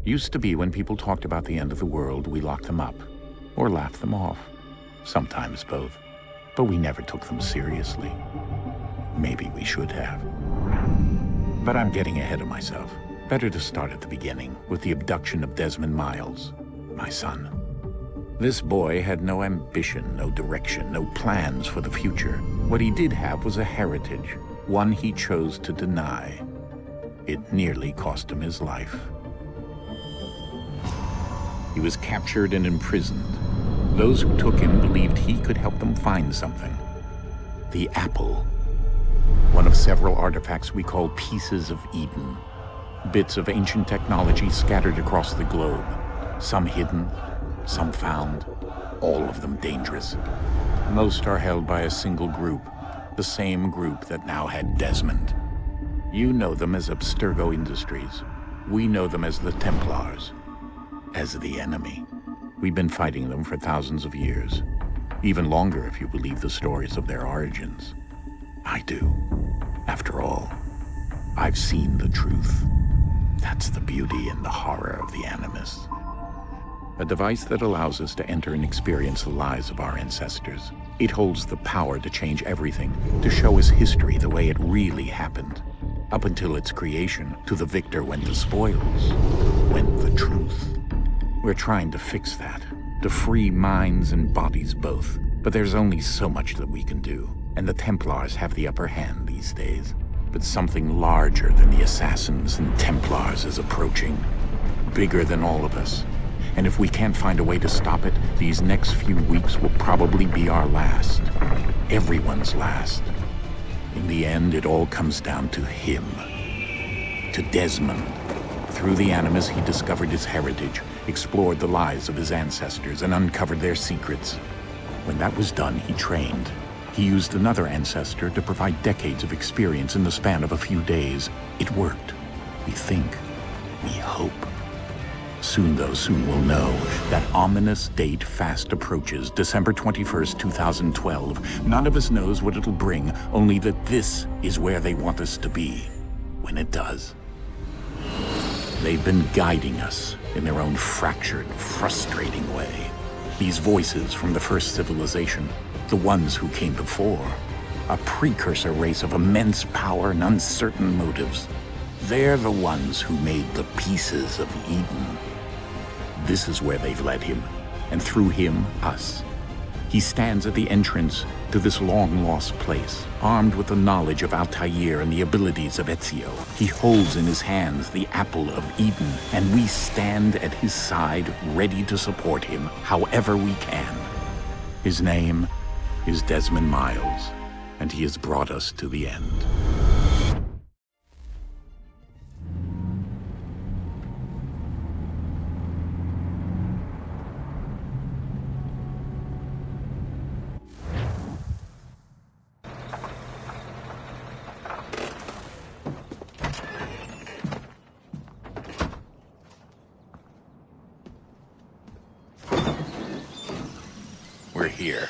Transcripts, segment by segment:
Used to be when people talked about the end of the world, we locked them up, or laughed them off. Sometimes both. But we never took them seriously. Maybe we should have. But I'm getting ahead of myself. Better to start at the beginning, with the abduction of Desmond Miles, my son. This boy had no ambition, no direction, no plans for the future. What he did have was a heritage, one he chose to deny. It nearly cost him his life. He was captured and imprisoned. Those who took him believed he could help them find something. The apple. One of several artifacts we call pieces of Eden. Bits of ancient technology scattered across the globe. Some hidden, some found, all of them dangerous. Most are held by a single group, the same group that now had Desmond. You know them as Abstergo Industries. We know them as the Templars, as the enemy. We've been fighting them for thousands of years, even longer if you believe the stories of their origins. I do. After all, I've seen the truth. That's the beauty and the horror of the Animus. A device that allows us to enter and experience the lives of our ancestors. It holds the power to change everything, to show us history the way it really happened. Up until its creation, to the victor went the spoils, went the truth. We're trying to fix that, to free minds and bodies both. But there's only so much that we can do, and the Templars have the upper hand these days. But something larger than the Assassins and Templars is approaching, bigger than all of us. And if we can't find a way to stop it, these next few weeks will probably be our last. Everyone's last. In the end, it all comes down to him. To Desmond. Through the Animus, he discovered his heritage, explored the lives of his ancestors, and uncovered their secrets. When that was done, he trained. He used another ancestor to provide decades of experience in the span of a few days. It worked. We think. We hope. Soon, though, soon we'll know. That ominous date fast approaches, December 21st, 2012. None of us knows what it'll bring, only that this is where they want us to be, when it does. They've been guiding us in their own fractured, frustrating way. These voices from the first civilization, the ones who came before, a precursor race of immense power and uncertain motives. They're the ones who made the pieces of Eden. This is where they've led him, and through him, us. He stands at the entrance to this long-lost place, armed with the knowledge of Altair and the abilities of Ezio. He holds in his hands the apple of Eden, and we stand at his side, ready to support him however we can. His name is Desmond Miles, and he has brought us to the end. We're here.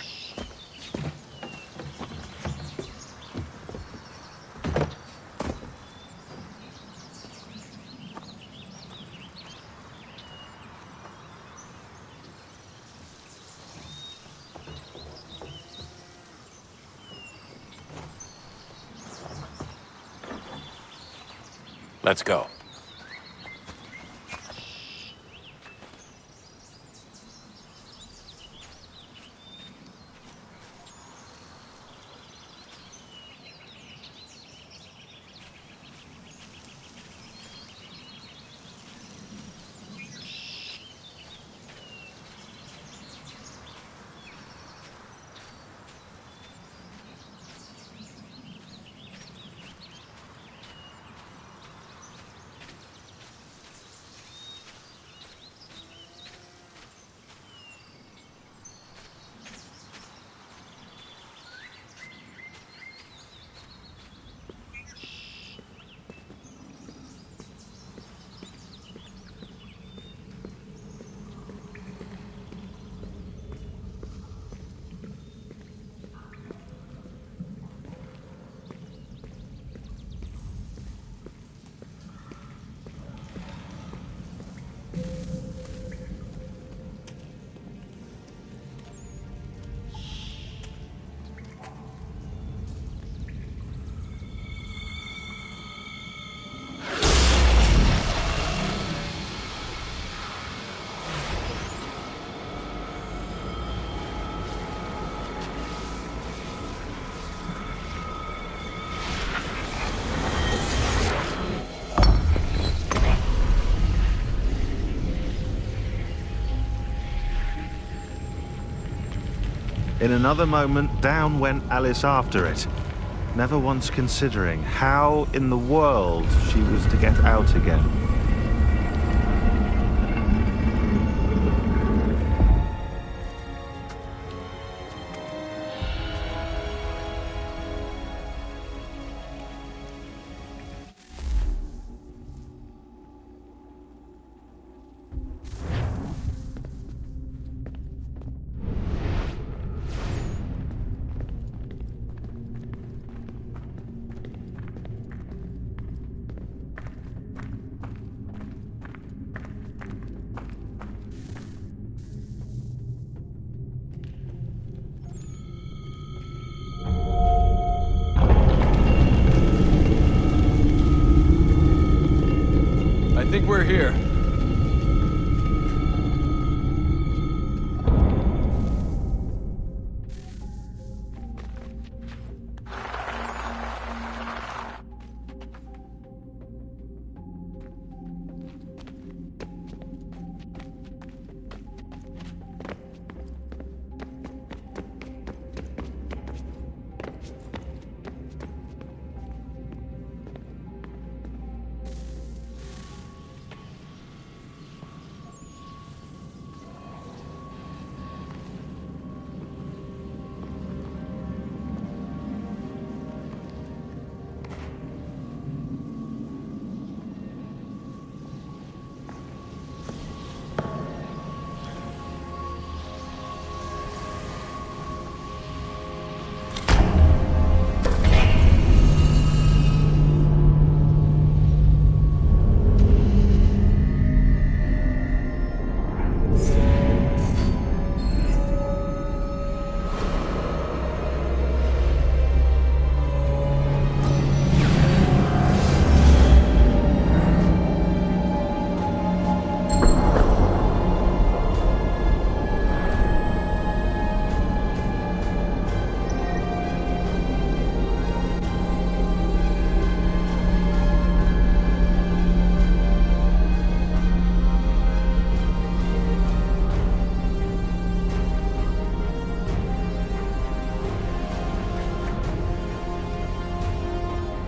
Let's go. In another moment, down went Alice after it, never once considering how in the world she was to get out again. I think we're here.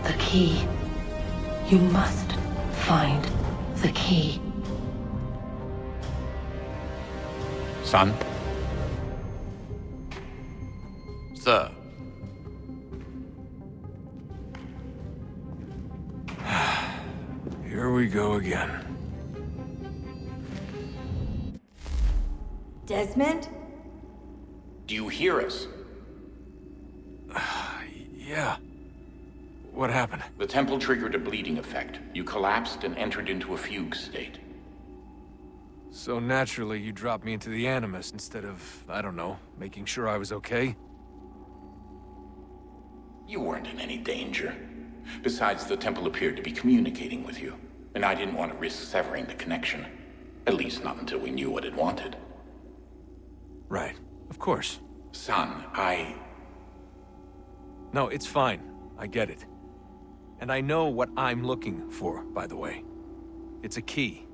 The key. You must find the key. Son? Sir. Here we go again. Desmond? Do you hear us? Yeah. What happened? The temple triggered a bleeding effect. You collapsed and entered into a fugue state. So naturally, you dropped me into the Animus instead of, I don't know, making sure I was okay? You weren't in any danger. Besides, the temple appeared to be communicating with you, and I didn't want to risk severing the connection. At least not until we knew what it wanted. Right. Of course. Son, No, it's fine. I get it. And I know what I'm looking for, by the way. It's a key.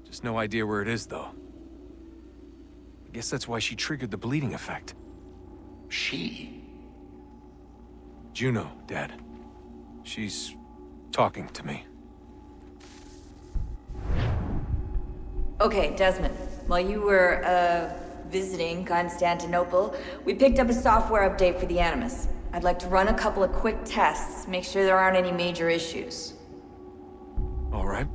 Just no idea where it is, though. I guess that's why she triggered the bleeding effect. She? Juno, Dad. She's talking to me. Okay, Desmond. While you were, visiting Constantinople, we picked up a software update for the Animus. I'd like to run a couple of quick tests, make sure there aren't any major issues. All right.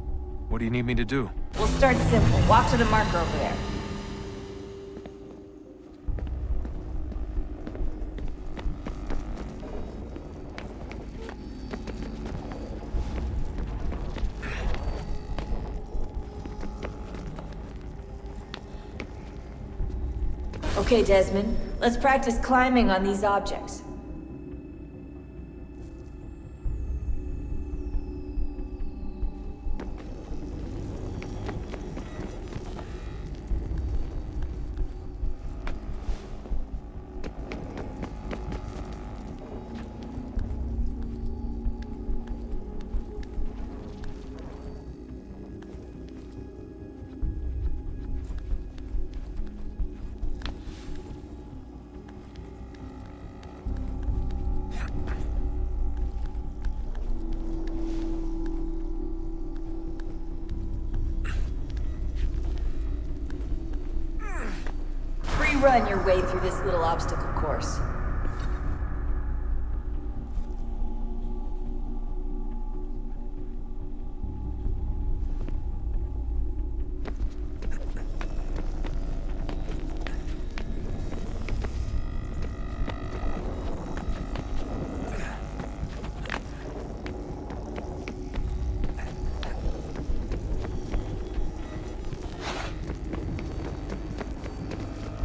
What do you need me to do? We'll start simple. Walk to the marker over there. Okay, Desmond. Let's practice climbing on these objects. run your way through this little obstacle course.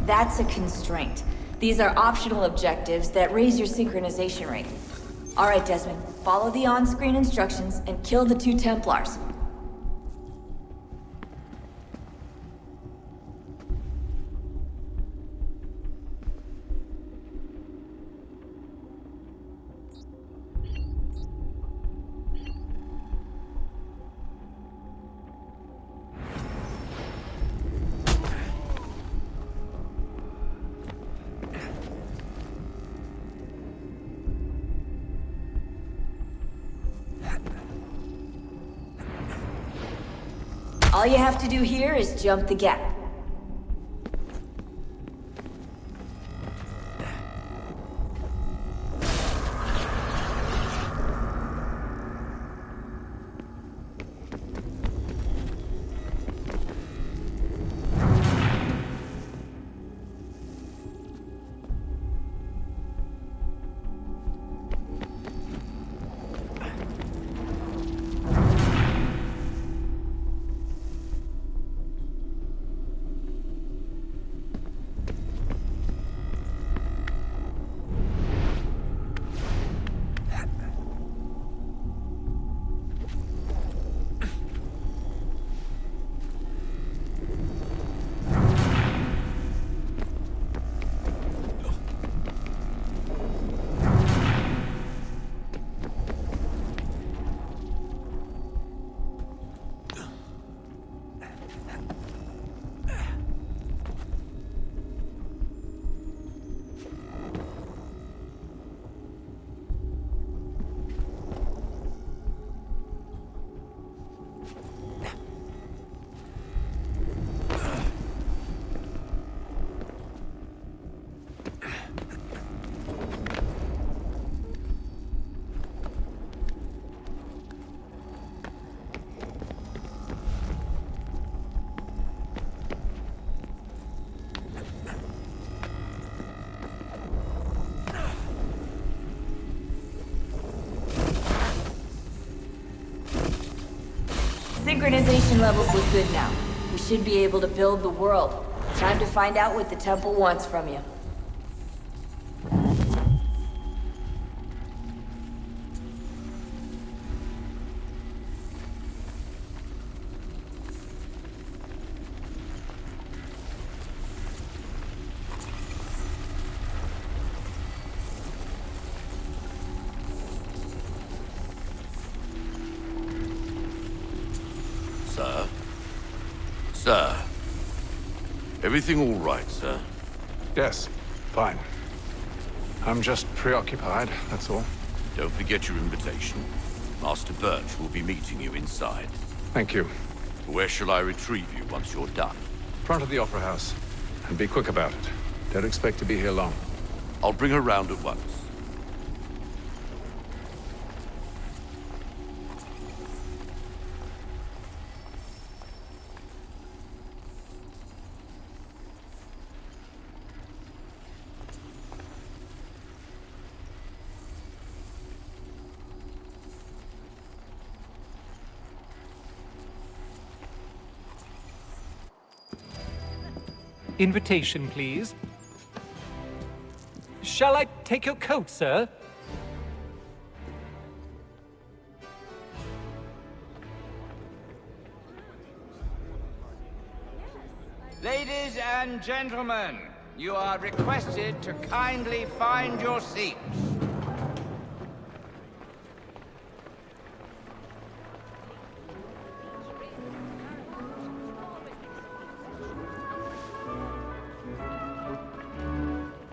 That's a constraint. These are optional objectives that raise your synchronization rate. Alright, Desmond, follow the on-screen instructions and kill the 2 Templars. All you have to do here is jump the gap. Synchronization levels look good now. We should be able to build the world. Time to find out what the temple wants from you. Sir? Sir? Everything all right, sir? Yes, fine. I'm just preoccupied, that's all. Don't forget your invitation. Master Birch will be meeting you inside. Thank you. Where shall I retrieve you once you're done? Front of the Opera House. And be quick about it. Don't expect to be here long. I'll bring her round at once. Invitation, please. Shall I take your coat, sir? Ladies and gentlemen, you are requested to kindly find your seats.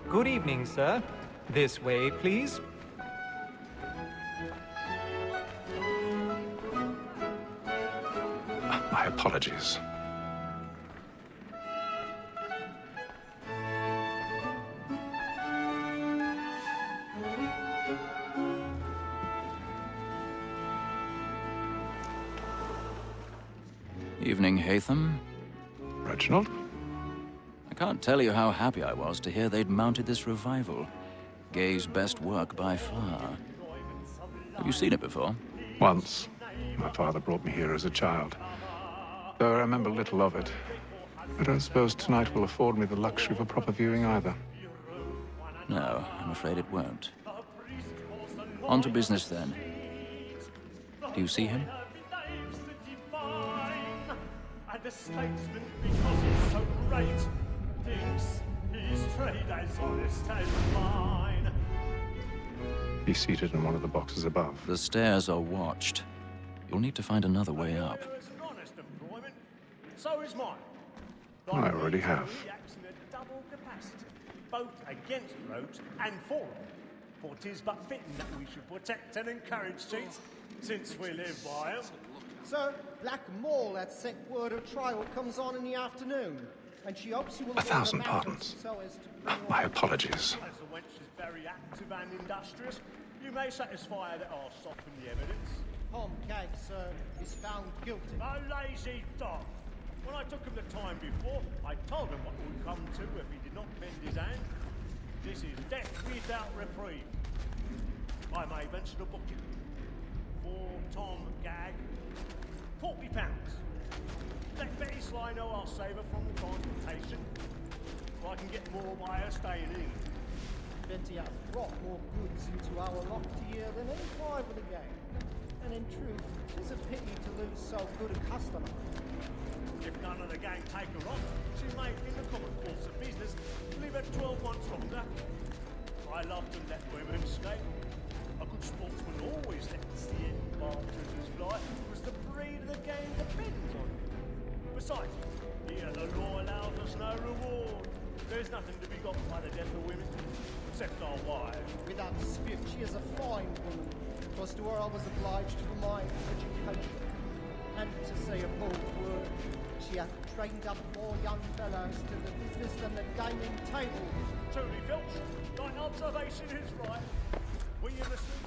Good evening, sir. This way, please. My apologies. Evening, Hatham. Reginald? I can't tell you how happy I was to hear they'd mounted this revival. Gay's best work by far. Have you seen it before? Once. My father brought me here as a child. Though I remember little of it. I don't suppose tonight will afford me the luxury of a proper viewing either. No, I'm afraid it won't. On to business then. Do you see him? And the statesman, because he's so great, thinks his trade as honest as mine. He's seated in one of the boxes above. The stairs are watched. You'll need to find another way up. So is mine. I already have. In a double capacity, both against roads and for them. For 'tis but fitting that we should protect and encourage cheats, since we live by 'em. Sir, Black Mole had sent word her trial comes on in the afternoon, and she hopes you will... 1,000 pardons. My apologies. As the wench is very active and industrious, you may satisfy her that I'll soften the evidence. Tom Cag, sir, is found guilty. A lazy dog! When I took him the time before, I told him what would come to if he did not bend his hand. This is death without reprieve. I may venture to book him. For Tom Gag, £40. Let Betty Sly know I'll save her from the transportation, so I can get more by her staying in. Betty has brought more goods into our loft here than any five of the gang. And in truth, it's a pity to lose so good a customer. If none of the gang take her on, she may, in the common course of business, live at 12 months longer. I love to let women escape. A good sportsman always lets the end bartenders fly, because the breed of the game depends on it. Besides, here the law allows us no reward. There's nothing to be got by the death of women, except our wives. Without dispute, she is a fine woman. 'Twas to her I was obliged for my education. And to say a bold word, she hath trained up more young fellows to the business than the gaming table. Truly, Filch, thine observation is right. Will you listen?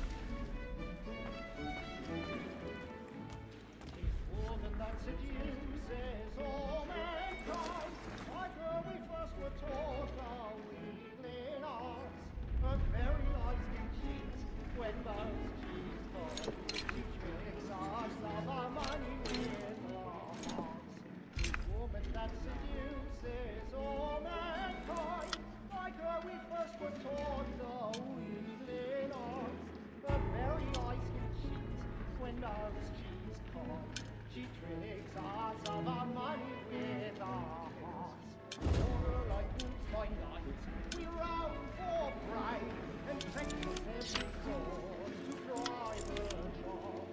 Tis woman that seduces all mankind, like her we first were taught our weakling arts. Her very eyes can cheat when most cheats fall. She tricks us of our money with her hearts. Tis woman that seduces all mankind, like her we first were taught our weakling arts. Her very eyes can cheat when most cheats fall. She tricks us of our money with our hearts. Order like wolves by night, we roam for prey, and practice every fraud to private jobs.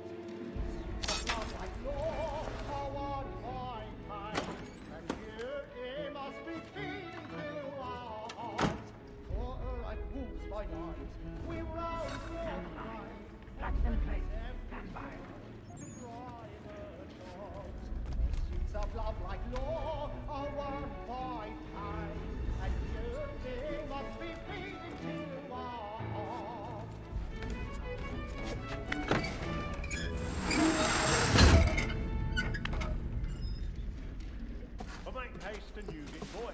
Suits of love like law are won by pain, and here it must be feeding to our hearts. Order like wolves by night, we roam for prey, and practice every fraud to private jobs. Pursuits of love like law are won by pain, and here they must be feeding to our hearts. But make haste and use it, boy.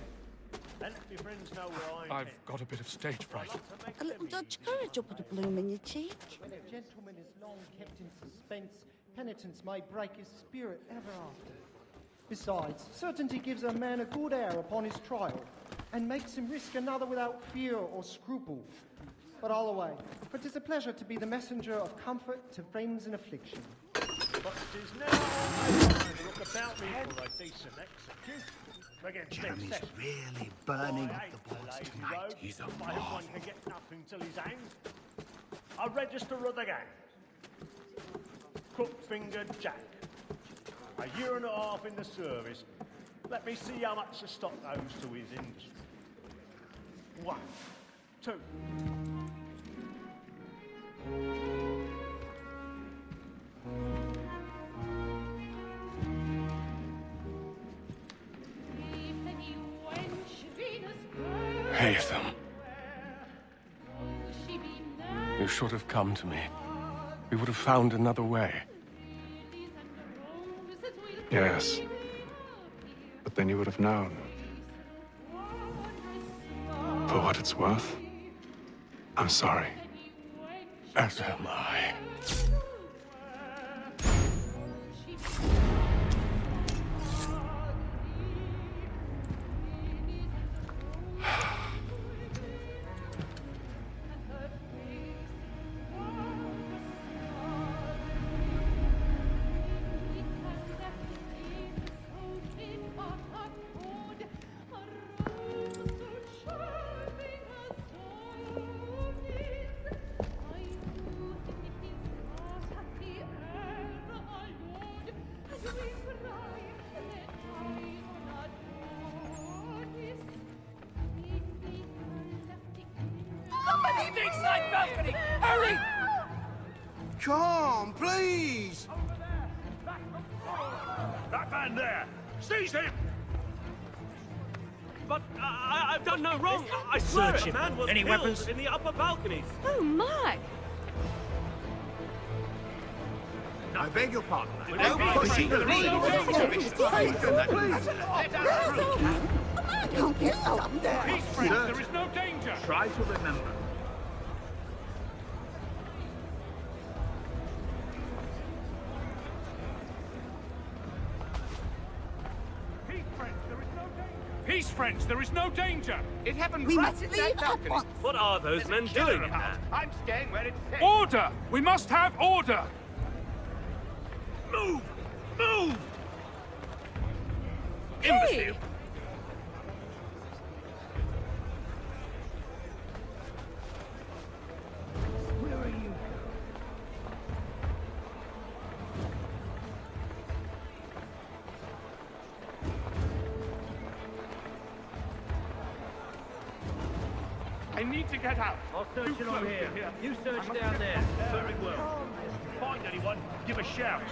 And let your friends know where I am. I've got a bit of stage fright. A little Dutch courage will put a bloom in your cheek. When a gentleman is long kept in suspense, penitence may break his spirit ever after. Besides, certainty gives a man a good air upon his trial, and makes him risk another without fear or scruple. But all away, for 'tis a pleasure to be the messenger of comfort to friends in affliction. But 'tis now my time to look about me for a decent execution. Jeremy's really burning up the boards tonight. He's a Everyone can get nothing till he's hanged. A register of the gang. Crook-fingered Jack. A year and a half in the service. Let me see how much the stock owes to his industry. 1, 2. Hatham. You should have come to me. We would have found another way. Yes, then you would have known. For what it's worth, I'm sorry. As am I. Inside balcony! Hurry! Come, please! That man there! Seize him! But I've done no wrong. I swear it. Man was killed weapons? In the upper balconies. Oh my! I beg your pardon. Don't push him. Peace, friends. There is no danger. Try to remember. Peace, friends. There is no danger. It happened We right must in leave that at balcony. once. What are those men doing in there? I'm staying where it's safe. Order! We must have order! Move! Move! Hey! Imbecile! I need to get out. I'll search it on here. You search down there. Very well. Find anyone, give a shout.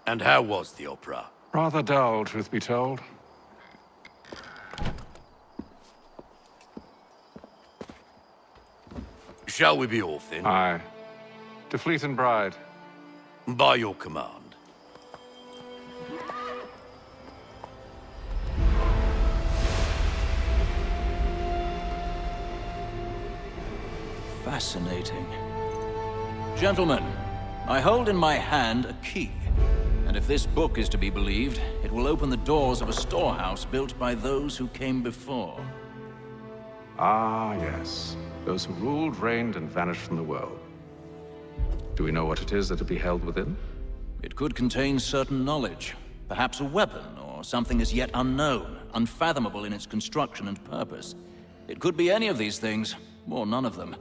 And how was the opera? Rather dull, truth be told. Shall we be off then? Aye. To Fleet and Bride. By your command. Fascinating. Gentlemen, I hold in my hand a key. And if this book is to be believed, it will open the doors of a storehouse built by those who came before. Ah, yes. Those who ruled, reigned, and vanished from the world. Do we know what it is that will be held within? It could contain certain knowledge. Perhaps a weapon, or something as yet unknown, unfathomable in its construction and purpose. It could be any of these things, or none of them.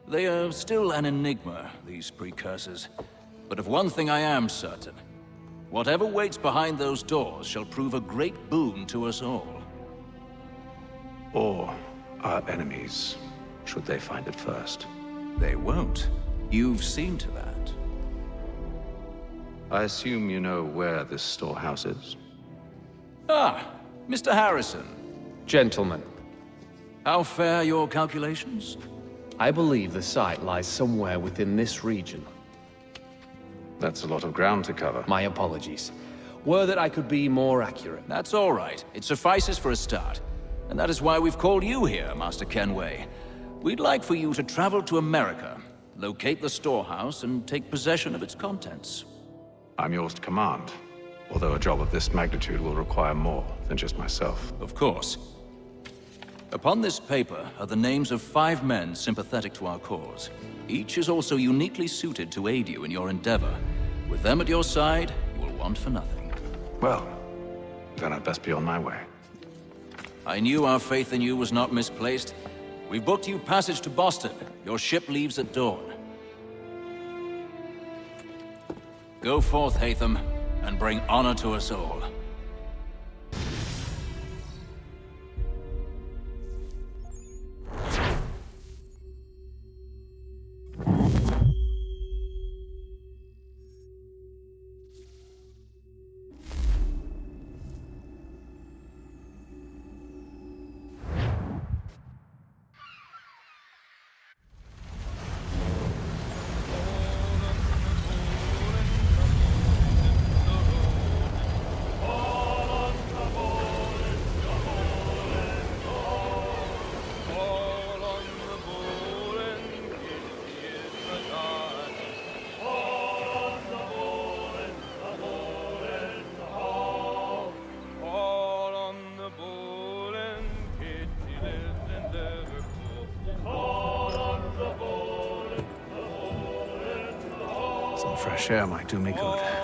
They are still an enigma, these precursors. But of one thing I am certain. Whatever waits behind those doors shall prove a great boon to us all. Or our enemies, should they find it first. They won't. You've seen to that. I assume you know where this storehouse is? Ah, Mr. Harrison. Gentlemen, How fare your calculations? I believe the site lies somewhere within this region. That's a lot of ground to cover. My apologies. Were that I could be more accurate. That's all right. It suffices for a start. And that is why we've called you here, Master Kenway. We'd like for you to travel to America, locate the storehouse, and take possession of its contents. I'm yours to command, although a job of this magnitude will require more than just myself. Of course. Upon this paper are the names of 5 men sympathetic to our cause. Each is also uniquely suited to aid you in your endeavor. With them at your side, you will want for nothing. Well, then I'd best be on my way. I knew our faith in you was not misplaced. We've booked you passage to Boston. Your ship leaves at dawn. Go forth, Hatham, and bring honor to us all. fresh air might do me good.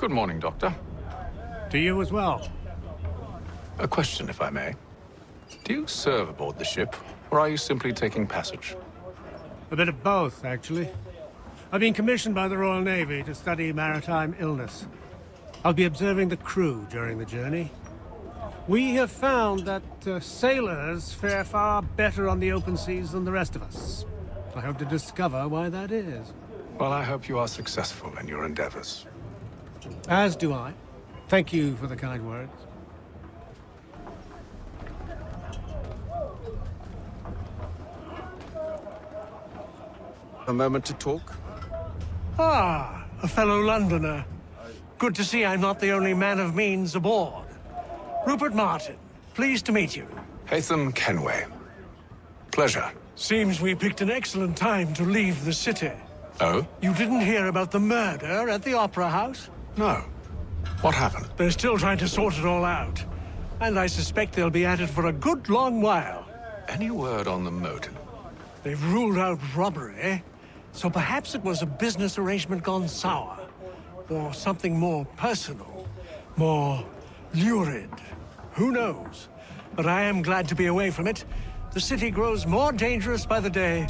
Good morning, Doctor. To you as well. A question, if I may. Do you serve aboard the ship, or are you simply taking passage? A bit of both, actually. I've been commissioned by the Royal Navy to study maritime illness. I'll be observing the crew during the journey. We have found that sailors fare far better on the open seas than the rest of us. I hope to discover why that is. Well, I hope you are successful in your endeavors. As do I. Thank you for the kind words. A moment to talk? Ah, a fellow Londoner. Good to see I'm not the only man of means aboard. Rupert Martin, pleased to meet you. Haytham Kenway. Pleasure. Seems we picked an excellent time to leave the city. Oh? You didn't hear about the murder at the Opera House? No. What happened? They're still trying to sort it all out. And I suspect they'll be at it for a good long while. Any word on the motive? They've ruled out robbery, so perhaps it was a business arrangement gone sour. Or something more personal, more lurid. Who knows? But I am glad to be away from it. The city grows more dangerous by the day.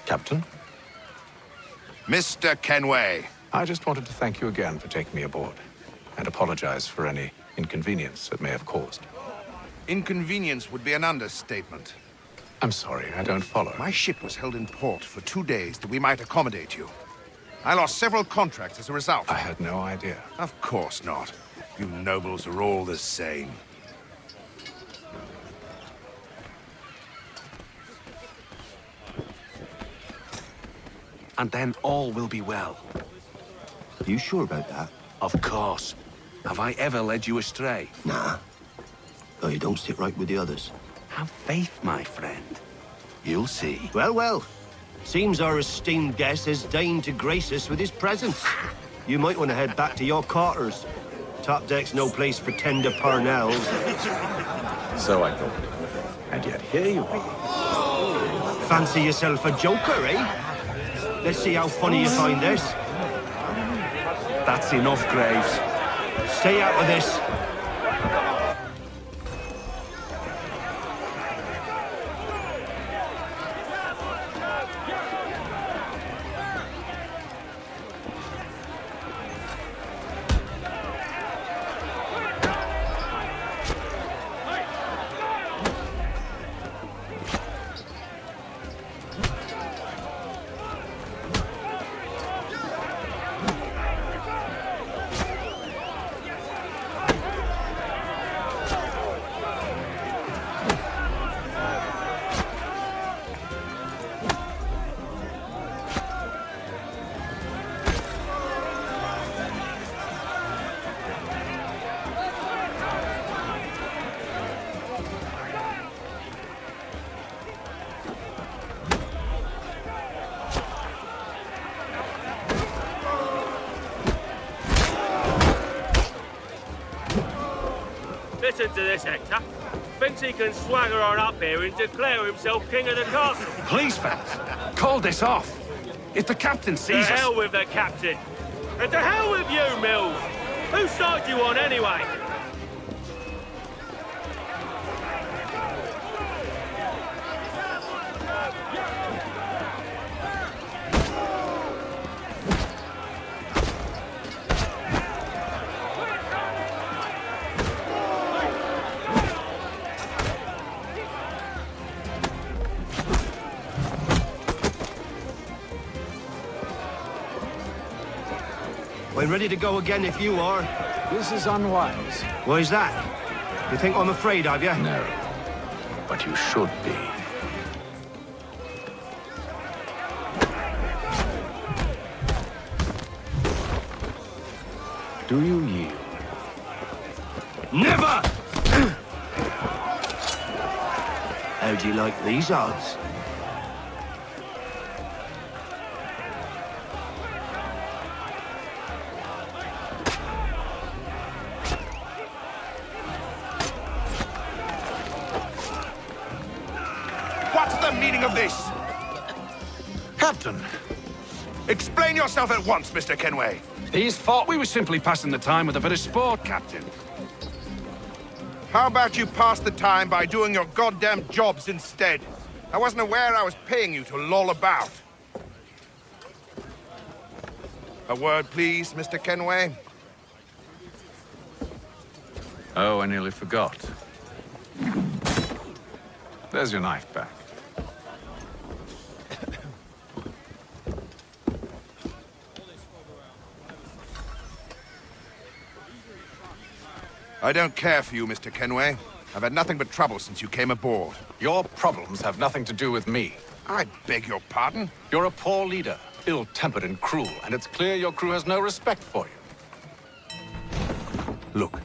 Captain? Mr. Kenway. I just wanted to thank you again for taking me aboard, and apologize for any inconvenience it may have caused. Inconvenience would be an understatement. I'm sorry, I don't follow. My ship was held in port for 2 days that we might accommodate you. I lost several contracts as a result. I had no idea. Of course not. You nobles are all the same. And then all will be well. Are you sure about that? Of course. Have I ever led you astray? Nah. Oh, you don't sit right with the others. Have faith, my friend. You'll see. Well, well. Seems our esteemed guest has deigned to grace us with his presence. You might want to head back to your quarters. Top deck's no place for tender parnells. So I thought. And yet here you are. Fancy yourself a joker, eh? Let's see how funny you find this. That's enough, Graves. Stay out of this. Listen to this, Hector. Thinks he can swagger on up here and declare himself king of the castle. Please, fellas, call this off. If the captain sees us... To hell with the captain. And to hell with you, Mills. Whose side you on, anyway? I'm ready to go again if you are. This is unwise. Why's that? You think I'm afraid of you? No, but you should be. Do you yield? Never! How do you like these odds? What's the meaning of this? Captain, Explain yourself at once, Mr. Kenway. these thought we were simply passing the time with a bit of sport, Captain. How about you pass the time by doing your goddamn jobs instead? I wasn't aware I was paying you to loll about. A word, please, Mr. Kenway. Oh, I nearly forgot. There's your knife back. I don't care for you, Mr. Kenway. I've had nothing but trouble since you came aboard. Your problems have nothing to do with me. I beg your pardon? You're a poor leader, ill-tempered and cruel, and it's clear your crew has no respect for you. Look,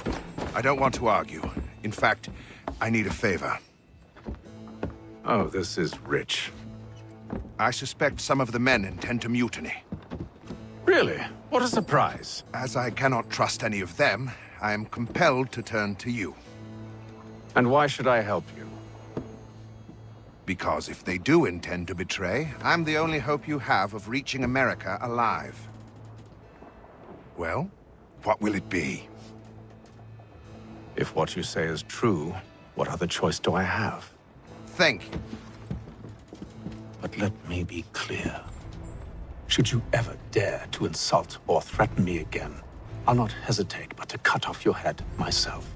I don't want to argue. In fact, I need a favor. Oh, this is rich. I suspect some of the men intend to mutiny. Really? What a surprise. As I cannot trust any of them, I am compelled to turn to you. And why should I help you? Because if they do intend to betray, I'm the only hope you have of reaching America alive. Well, what will it be? If what you say is true, what other choice do I have? Think. But let me be clear. Should you ever dare to insult or threaten me again, I'll not hesitate but to cut off your head myself.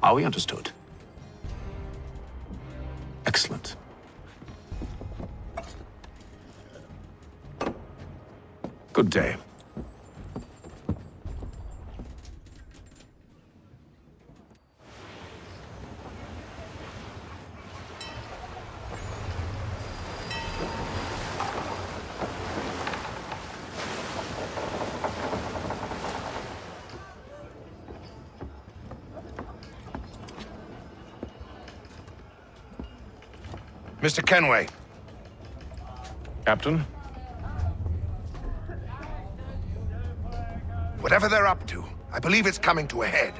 Are we understood? Excellent. Good day. Mr. Kenway. Captain? Whatever they're up to, I believe it's coming to a head.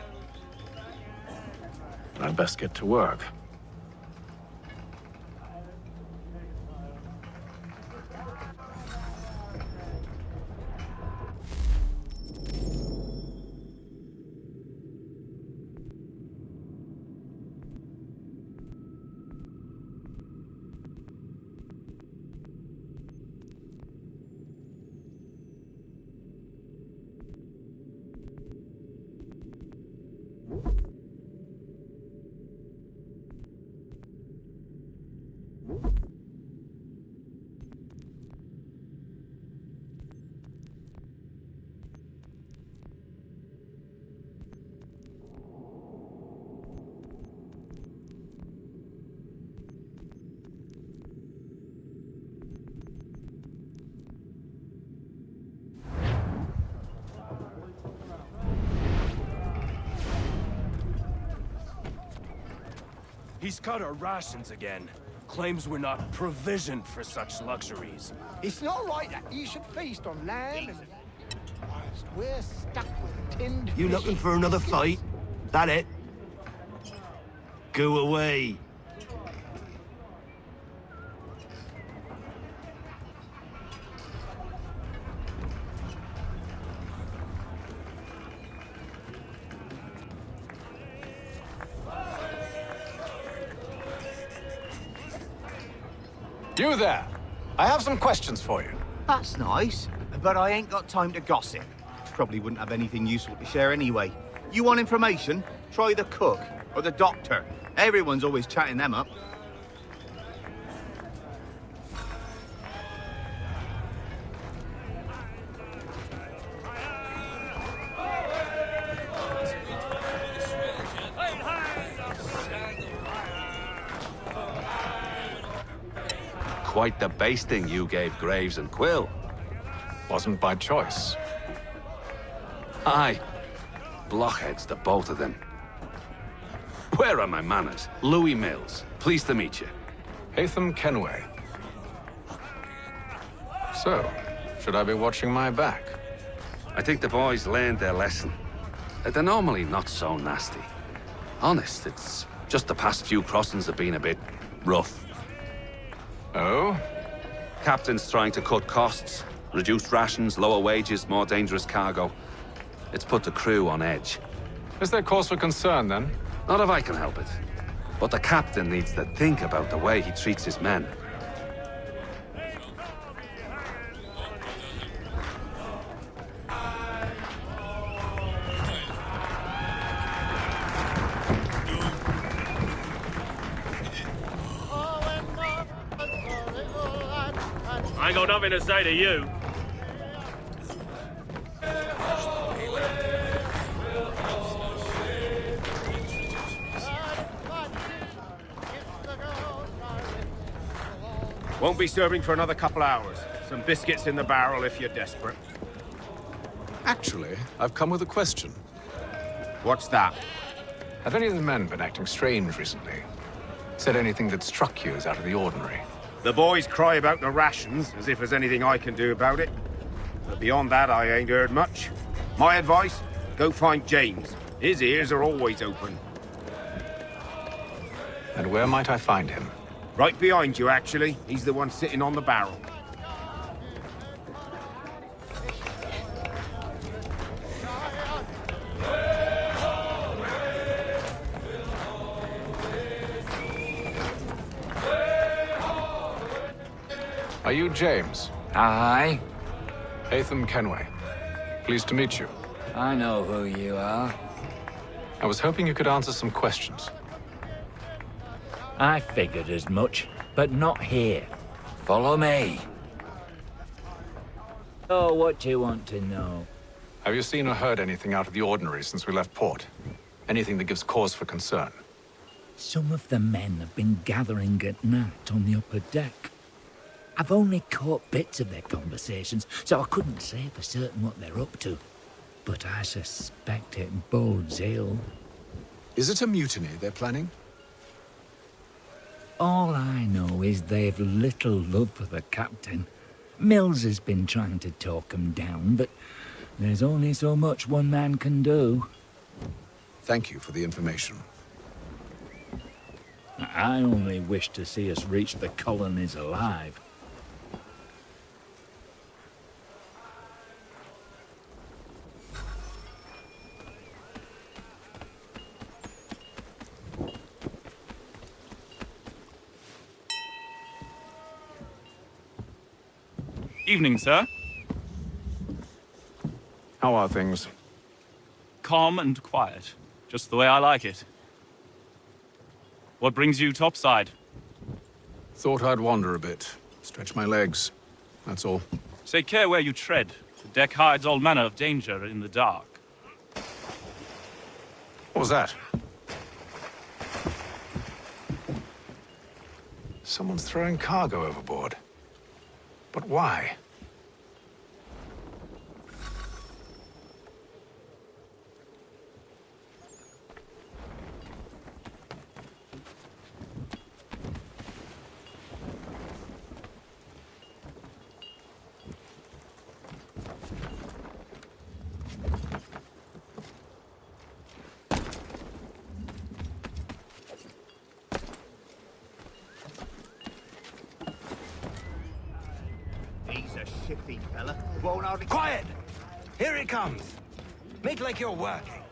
I'd best get to work. He's cut our rations again. Claims we're not provisioned for such luxuries. It's not right that you should feast on lamb and... Whilst we're stuck with tinned You looking for another fight? That it? Go away. You there! I have some questions for you. That's nice, but I ain't got time to gossip. Probably wouldn't have anything useful to share anyway. You want information? Try the cook or the doctor. Everyone's always chatting them up. Quite the basting you gave Graves and Quill. Wasn't by choice. Aye. Blockheads, the both of them. Where are my manners? Louis Mills. Pleased to meet you. Haytham Kenway. So, should I be watching my back? I think the boys learned their lesson. They're normally not so nasty. Honest, it's just the past few crossings have been a bit rough. Oh? Captain's trying to cut costs. Reduced rations, lower wages, more dangerous cargo. It's put the crew on edge. Is there cause for concern, then? Not if I can help it. But the captain needs to think about the way he treats his men. I ain't got nothing to say to you. Won't be serving for another couple hours. Some biscuits in the barrel if you're desperate. Actually, I've come with a question. What's that? Have any of the men been acting strange recently? Said anything that struck you as out of the ordinary? The boys cry about the rations, as if there's anything I can do about it. But beyond that, I ain't heard much. My advice, go find James. His ears are always open. And where might I find him? Right behind you, actually. He's the one sitting on the barrel. Are you James? Aye. Haytham Kenway. Pleased to meet you. I know who you are. I was hoping you could answer some questions. I figured as much, but not here. Follow me. Oh, what do you want to know? Have you seen or heard anything out of the ordinary since we left port? Anything that gives cause for concern? Some of the men have been gathering at night on the upper deck. I've only caught bits of their conversations, so I couldn't say for certain what they're up to. But I suspect it bodes ill. Is it a mutiny they're planning? All I know is they've little love for the captain. Mills has been trying to talk 'em down, but there's only so much one man can do. Thank you for the information. I only wish to see us reach the colonies alive. Evening, sir. How are things? Calm and quiet. Just the way I like it. What brings you topside? Thought I'd wander a bit. Stretch my legs. That's all. Take care where you tread. The deck hides all manner of danger in the dark. What was that? Someone's throwing cargo overboard. But why? shifty fella. Won't hardly... Quiet! Here he comes. Make like you're working.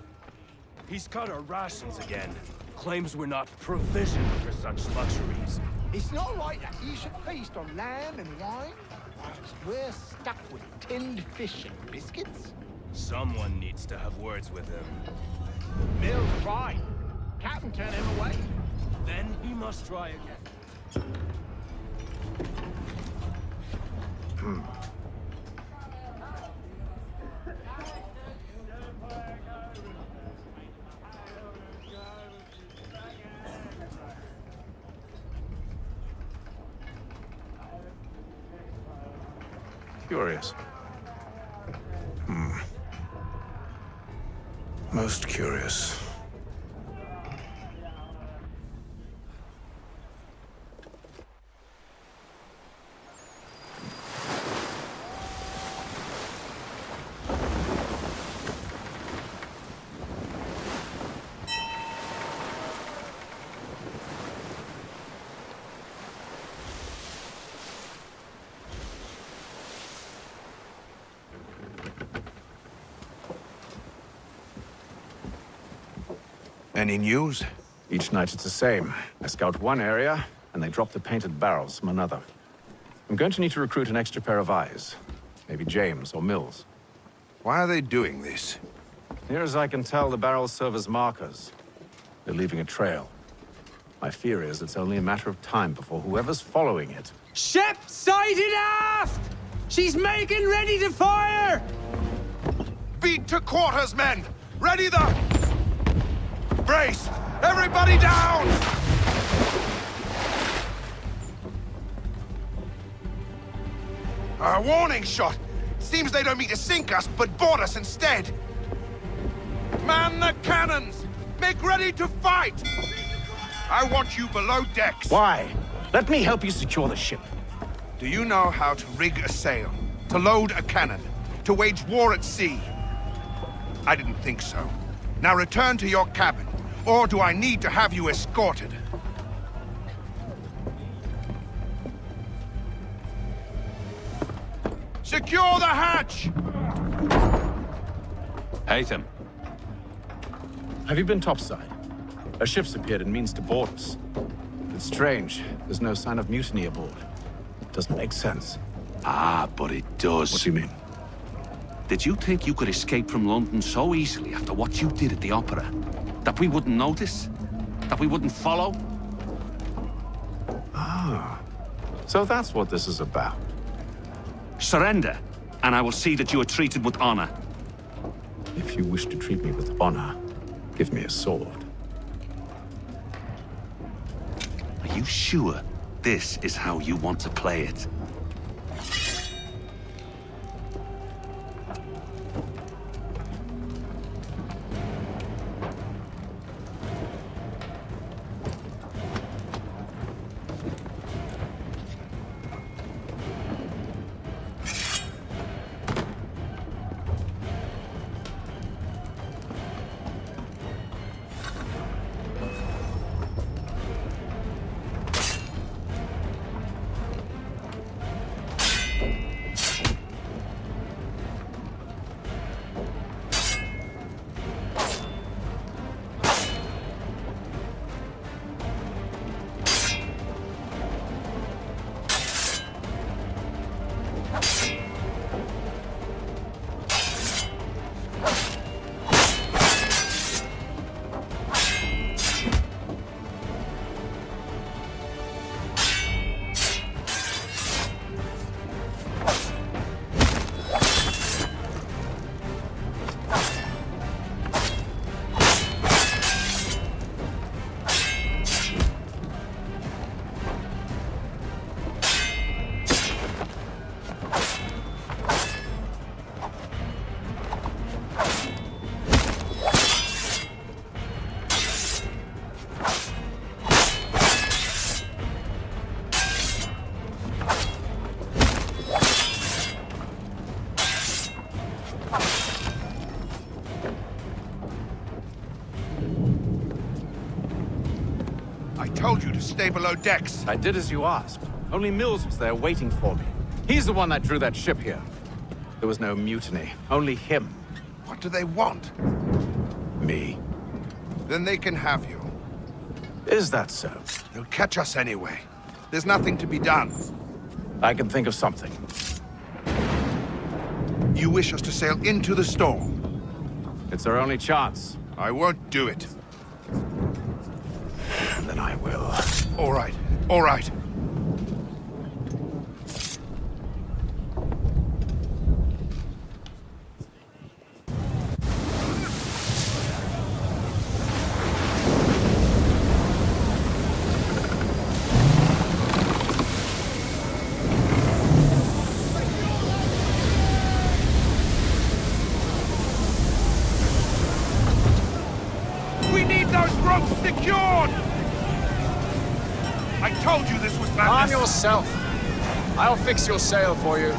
He's cut our rations again. Claims we're not provisioned for such luxuries. It's not right that you should feast on lamb and wine, whilst we're stuck with tinned fish and biscuits. Someone needs to have words with him. Mill's fine. Captain turned him away. Then he must try again. Curious. Most curious. Any news? Each night it's the same. I scout one area, and they drop the painted barrels from another. I'm going to need to recruit an extra pair of eyes. Maybe James or Mills. Why are they doing this? Near as I can tell, the barrels serve as markers. They're leaving a trail. My fear is it's only a matter of time before whoever's following it... Ship sighted aft! She's making ready to fire! Beat to quarters, men! Ready the... Brace! Everybody down! A warning shot! Seems they don't mean to sink us, but board us instead! Man the cannons! Make ready to fight! I want you below decks! Why? Let me help you secure the ship. Do you know how to rig a sail? To load a cannon? To wage war at sea? I didn't think so. Now return to your cabin. Or do I need to have you escorted? Secure the hatch! Haytham. Have you been topside? A ship's appeared and means to board us. It's strange. There's no sign of mutiny aboard. Doesn't make sense. Ah, but it does. What do you mean? Did you think you could escape from London so easily after what you did at the Opera? That we wouldn't notice? That we wouldn't follow? Ah. So that's what this is about. Surrender, and I will see that you are treated with honor. If you wish to treat me with honor, give me a sword. Are you sure this is how you want to play it? I told you to stay below decks. I did as you asked. Only Mills was there waiting for me. He's the one that drew that ship here. There was no mutiny, only him. What do they want? Me. Then they can have you. Is that so? They'll catch us anyway. There's nothing to be done. I can think of something. You wish us to sail into the storm? It's our only chance. I won't do it. Then I will. All right, all right. Secured! I told you this was madness. Arm yourself. I'll fix your sail for you.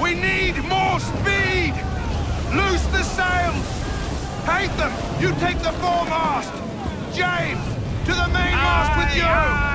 We need more speed! Loose the sails! Haytham, you take the foremast! James, to the mainmast with you!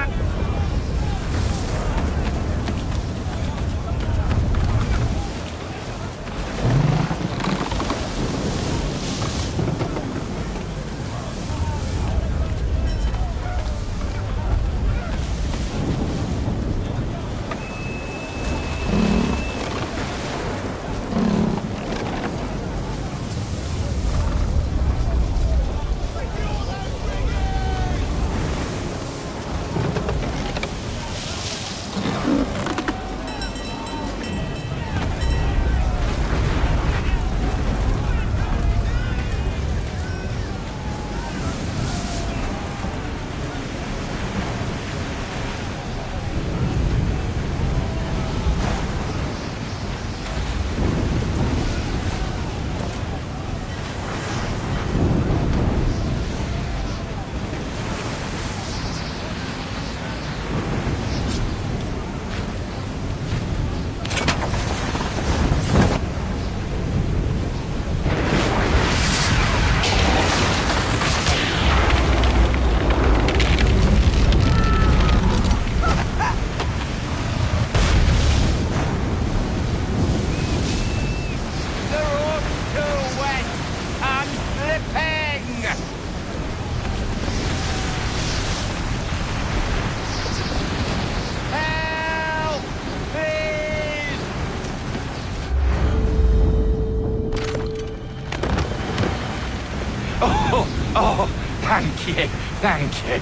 Oh, thank you, thank you.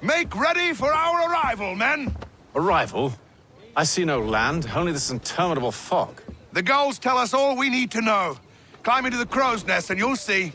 Make ready for our arrival, men! Arrival? I see no land, only this interminable fog. The gulls tell us all we need to know. Climb into the crow's nest and you'll see.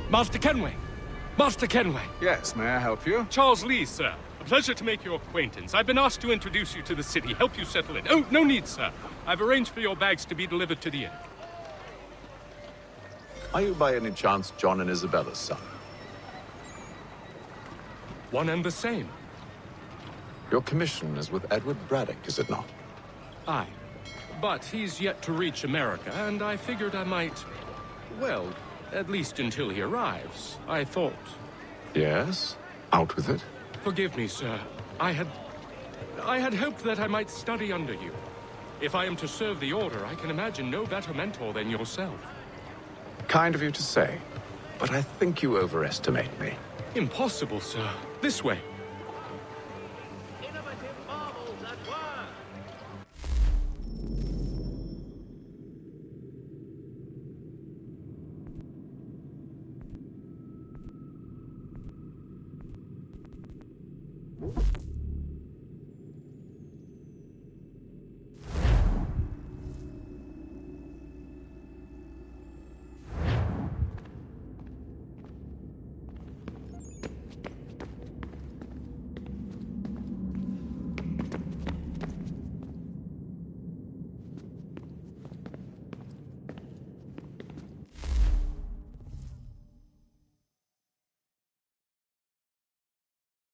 Master Kenway! Master Kenway! Yes, may I help you? Charles Lee, sir. A pleasure to make your acquaintance. I've been asked to introduce you to the city, help you settle in. Oh, no need, sir. I've arranged for your bags to be delivered to the inn. Are you by any chance John and Isabella's son? One and the same. Your commission is with Edward Braddock, is it not? Aye. But he's yet to reach America, and I figured I might... well, at least until he arrives, I thought. Yes? Out with it. Forgive me, sir. I had hoped that I might study under you. If I am to serve the Order, I can imagine no better mentor than yourself. Kind of you to say, but I think you overestimate me. Impossible, sir. This way.